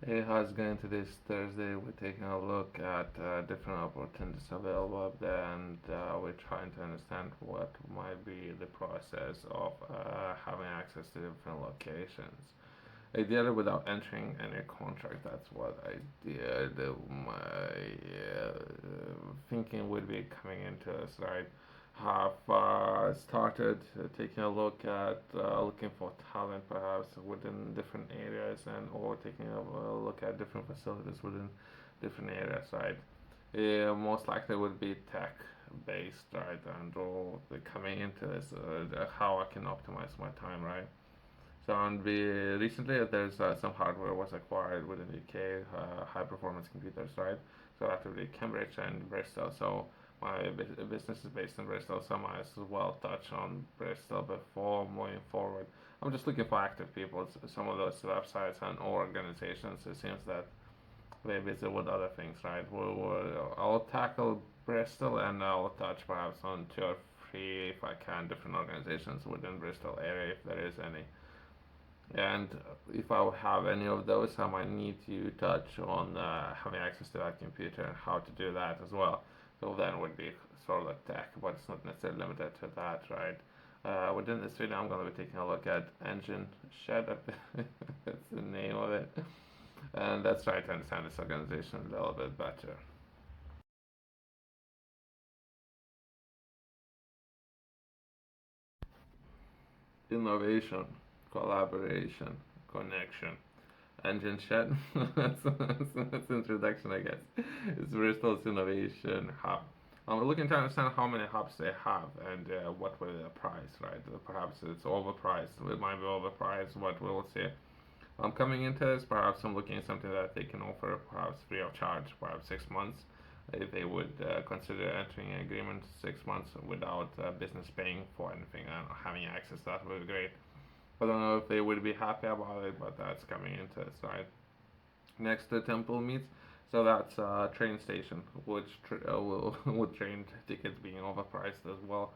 Hey, how's it going to this Thursday? We're taking a look at different opportunities available up there, and we're trying to understand what might be the process of having access to different locations. Ideally, without entering any contract, that's what I did. My thinking would be coming into this, right? Have started taking a look at looking for talent perhaps within different areas and or taking a look at different facilities within different areas, right? Most likely would be tech based, right? And or coming into this, how I can optimize my time, right? So recently there's some hardware was acquired within the UK, high performance computers, right? So actively Cambridge and Bristol. So my business is based in Bristol, so I might as well touch on Bristol before moving forward. I'm just looking for active people. Some of those websites and organizations, it seems that they're busy with other things, right? I'll tackle Bristol and I'll touch perhaps on two or three, if I can, different organizations within Bristol area, if there is any. And if I have any of those, I might need to touch on having access to that computer and how to do that as well. So then would be sort of like tech, but it's not necessarily limited to that, right? Within this video, I'm going to be taking a look at Engine Shed. That's the name of it. And let's try to understand this organization a little bit better. Innovation, collaboration, connection. Engine Shed. That's introduction, I guess. It's Bristol's innovation hub. I'm looking to understand how many hubs they have and what will the price, right? Perhaps it's overpriced. It might be overpriced. What we'll see. I'm coming into this. Perhaps I'm looking at something that they can offer, perhaps free of charge, perhaps 6 months. If they would consider entering an agreement 6 months without business paying for anything and having access, that would be great. I don't know if they would be happy about it, but that's coming into it, right? Next to Temple meets, so that's a train station, which with train tickets being overpriced as well.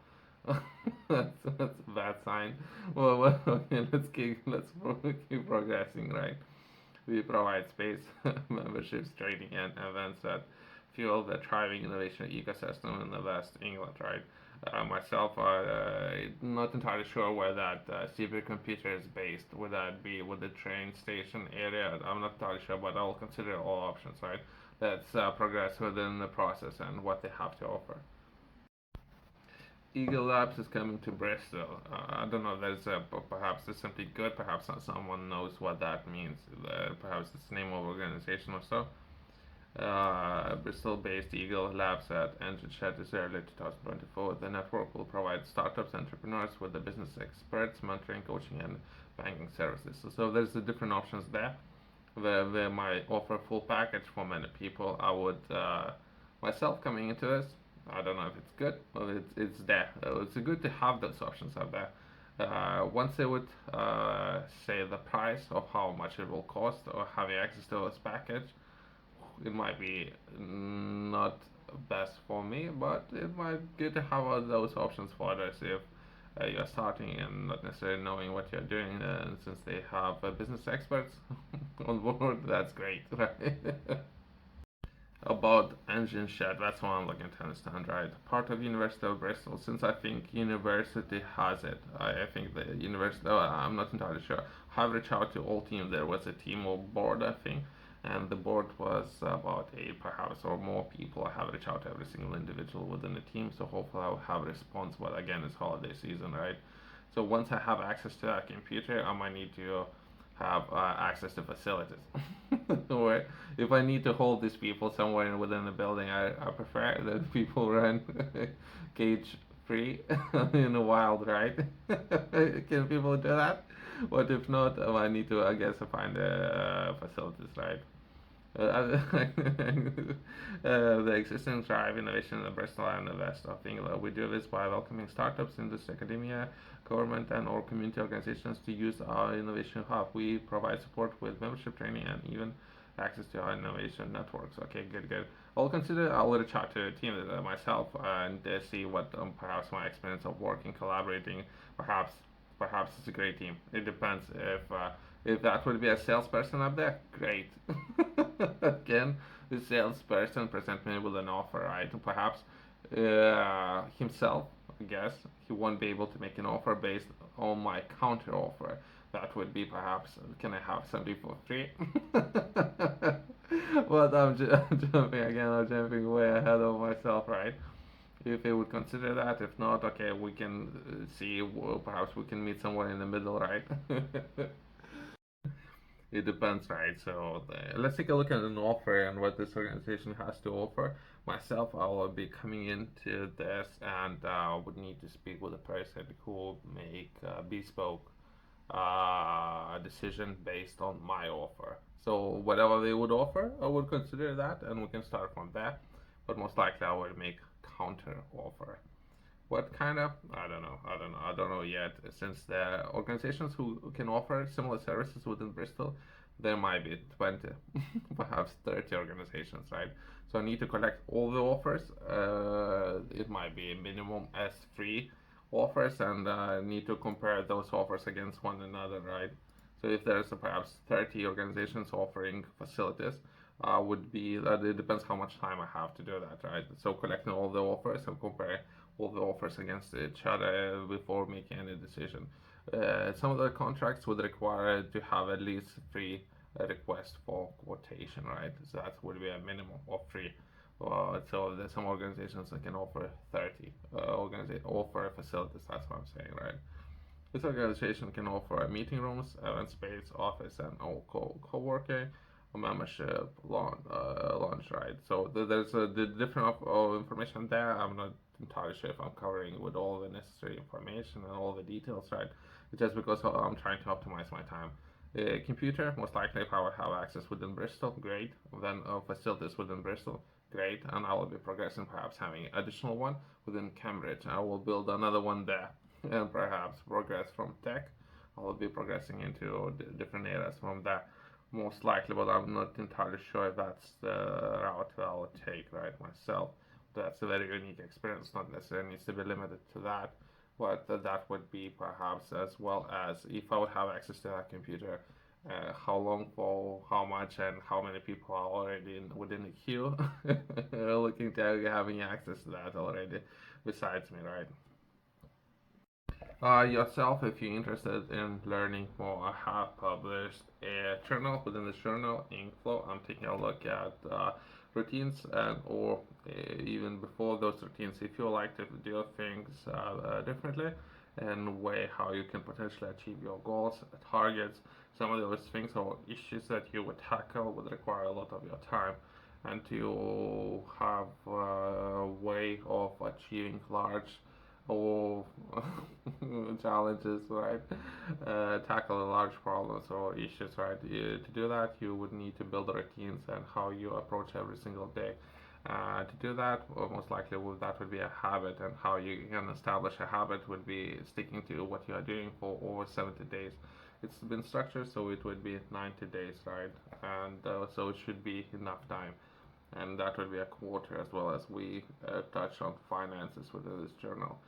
That's a bad sign. Well, okay, keep progressing, right? We provide space, memberships, training, and events that fuel the thriving innovation ecosystem in the West England, right? Myself, not entirely sure where that supercomputer is based. Would that be with the train station area? I'm not entirely sure, but I'll consider all options, right? Let's progress within the process and what they have to offer. Eagle Labs is coming to Bristol. I don't know. Perhaps it's something good. Perhaps someone knows what that means. Perhaps it's the name of organization or so. Bristol-based Eagle Labs at Engine Shed is early 2024. The network will provide startups and entrepreneurs with the business experts, mentoring, coaching, and banking services. So there's the different options there. They might offer full package for many people. I would myself coming into this. I don't know if it's good, but it's there. It's good to have those options out there. Once they would say the price of how much it will cost or having access to this package, it might be not best for me, but it might be good to have those options for others if you're starting and not necessarily knowing what you're doing. And since they have business experts on board, that's great, right? About engine shed, that's what I'm looking to understand, right? Part of University of Bristol, since I think university has it. I think the university, I'm not entirely sure. I have reached out to all teams. There was a team or board, I think, and the board was about eight perhaps or more people. I have reached out to every single individual within the team, so hopefully I'll have a response. But again, it's holiday season, right? So once I have access to that computer, I might need to have access to facilities. Or if I need to hold these people somewhere within the building, I prefer that people run cage free in the wild, right? Can people do that? What if not? I need to, I guess, find facilities, right? Uh, the existing drive innovation in the Bristol and the West of England. We do this by welcoming startups, industry, academia, government, and or community organizations to use our innovation hub. We provide support with membership training and even access to our innovation networks. Okay, good, good. I'll reach out to a team myself and see what perhaps my experience of working, collaborating, perhaps it's a great team. It depends if If that would be a salesperson up there, great. Again, the salesperson present me with an offer, right? Perhaps himself, I guess, he won't be able to make an offer based on my counter offer. That would be perhaps, can I have something for free? But jumping again, I'm jumping way ahead of myself, right? If they would consider that, if not, okay, we can see, well, perhaps we can meet somewhere in the middle, right? It depends, right? So let's take a look at an offer and what this organization has to offer. Myself, I will be coming into this and would need to speak with a person who will make a bespoke decision based on my offer. So whatever they would offer, I would consider that, and we can start from there. But most likely, I would make counter offer. What kind of? I don't know yet. Since the organizations who can offer similar services within Bristol, there might be 20, perhaps 30 organizations, right? So I need to collect all the offers. It might be minimum as three offers, and I need to compare those offers against one another, right? So if there's perhaps 30 organizations offering facilities, would be that it depends how much time I have to do that, right? So collecting all the offers and compare all the offers against each other before making any decision. Some of the contracts would require to have at least three requests for quotation, right? So that would be a minimum of three. So there's some organizations that can offer 30 offer facilities. That's what I'm saying, right? This organization can offer meeting rooms, event space, office, and all co-working, a membership, launch, right? So there's the different information there. I'm not entirely sure if I'm covering with all the necessary information and all the details, right? It's just because I'm trying to optimize my time. Computer, most likely if I will have access within Bristol, great. Then facilities within Bristol, great. And I will be progressing, perhaps having additional one within Cambridge. I will build another one there and perhaps progress from tech. I will be progressing into different areas from that most likely, but I'm not entirely sure if that's the route that I will take right myself. That's a very unique experience, not necessarily needs to be limited to that, but that would be perhaps as well as if I would have access to that computer, how long for how much and how many people are already within the queue looking to having access to that already besides me, right? Yourself, if you're interested in learning more, I have published a journal. Within this journal, Inkflow, I'm taking a look at routines and or even before those routines, if you like to do things differently and way how you can potentially achieve your goals, targets, some of those things or issues that you would tackle would require a lot of your time and to have a way of achieving large or challenges, right? Tackle large problems or issues, right? To do that, you would need to build routines and how you approach every single day. To do that, most likely that would be a habit, and how you can establish a habit would be sticking to what you are doing for over 70 days. It's been structured, so it would be 90 days, right? And so it should be enough time. And that would be a quarter as well as we touch on finances within this journal.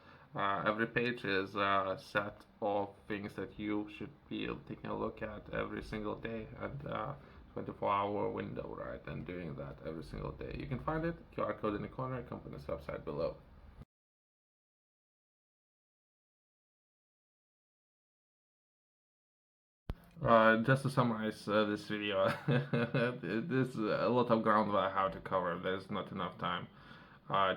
Every page is a set of things that you should be taking a look at every single day and 24-hour window, right? And doing that every single day. You can find it, QR code in the corner, company's website below. Just to summarize this video, there's a lot of ground that I have to cover. There's not enough time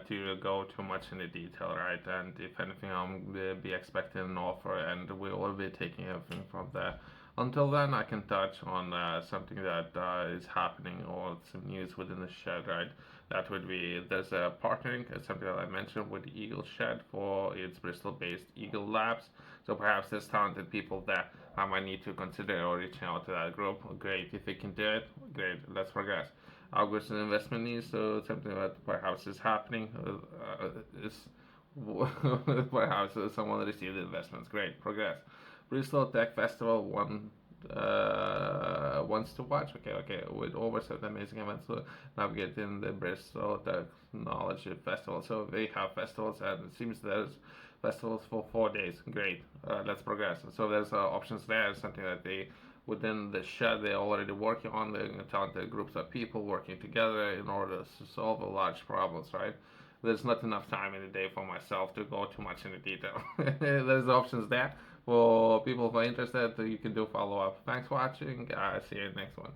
to go too much into detail, right? And if anything, I'm gonna be expecting an offer, and we will be taking everything from there. Until then, I can touch on something that is happening or some news within the shed, right? That would be there's a partnering, something that I mentioned with Eagle Shed for its Bristol-based Eagle Labs. So perhaps there's talented people there. I might need to consider or reaching out to that group. Great, if they can do it, great. Let's progress. August investment needs, so something that perhaps is happening is perhaps someone received investments. Great, progress. Bristol Tech Festival wants to watch. Okay, with over 7 amazing events to navigate in the Bristol Technology Festival. So they have festivals, and it seems there's festivals for 4 days. Great, let's progress. So there's options there, something that they within the shed they're already working on. They're talented groups of people working together in order to solve a large problems, right? There's not enough time in the day for myself to go too much into detail. There's options there for people who are interested. You can do follow up. Thanks for watching. See you in the next one.